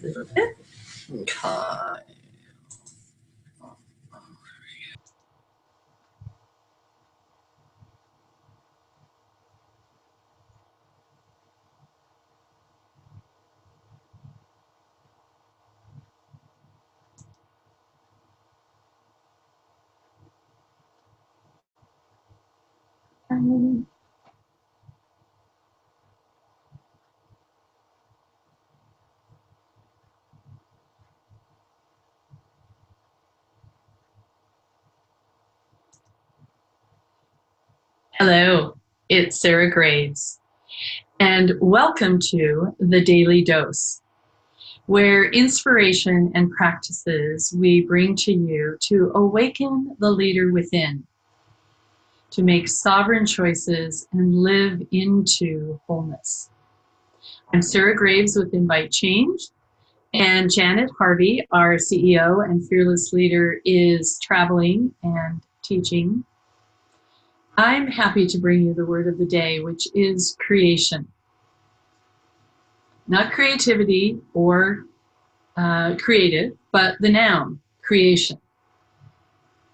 Okay. Hello, it's Sarah Graves, and welcome to the Daily Dose, where inspiration and practices we bring to you to awaken the leader within, to make sovereign choices and live into wholeness. I'm Sarah Graves with inviteCHANGE, and Janet Harvey, our CEO and fearless leader, is traveling and teaching. I'm happy to bring you the word of the day, which is creation. Not creativity or creative, but the noun, creation.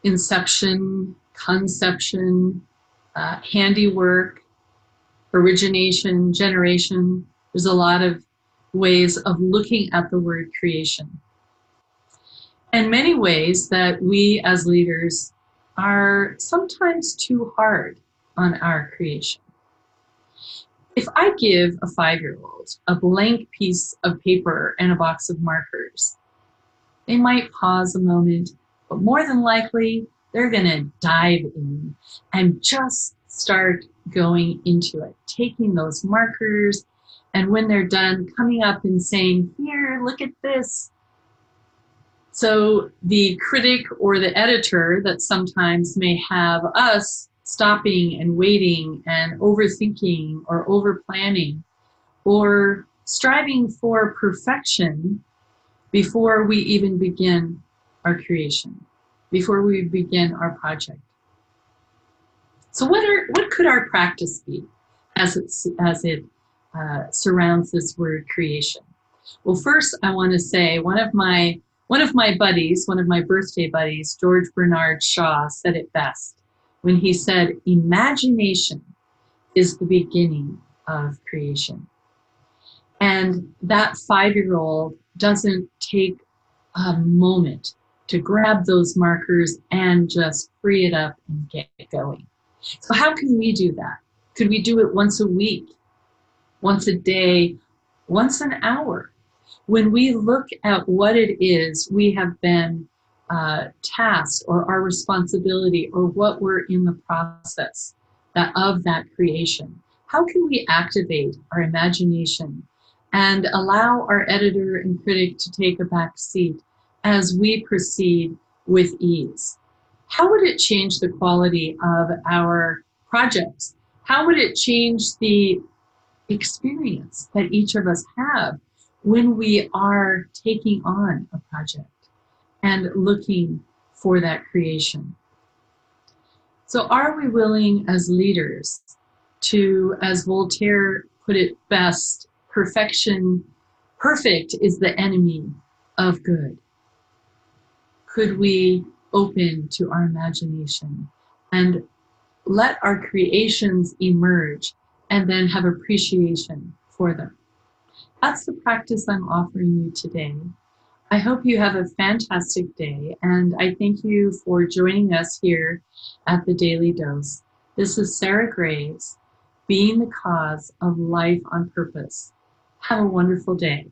Inception, conception, handiwork, origination, generation. There's a lot of ways of looking at the word creation. And many ways that we as leaders are sometimes too hard on our creation. If I give a 5-year-old a blank piece of paper and a box of markers, they might pause a moment, but more than likely, they're going to dive in and just start going into it, taking those markers, and when they're done, coming up and saying, here, look at this. So the critic or the editor that sometimes may have us stopping and waiting and overthinking or over-planning or striving for perfection before we even begin our creation, before we begin our project. So what could our practice be as it surrounds this word creation? Well, first I want to say one of my buddies, one of my birthday buddies, George Bernard Shaw, said it best when he said, imagination is the beginning of creation. And that 5-year-old doesn't take a moment to grab those markers and just free it up and get going. So how can we do that? Could we do it once a week, once a day, once an hour? When we look at what it is we have been tasked or our responsibility or what we're in the process of that creation, how can we activate our imagination and allow our editor and critic to take a back seat as we proceed with ease? How would it change the quality of our projects? How would it change the experience that each of us have when we are taking on a project and looking for that creation? So are we willing as leaders to, as Voltaire put it best, perfect is the enemy of good? Could we open to our imagination and let our creations emerge and then have appreciation for them? That's the practice I'm offering you today. I hope you have a fantastic day, and I thank you for joining us here at the Daily Dose. This is Sarah Graves, being the cause of life on purpose. Have a wonderful day.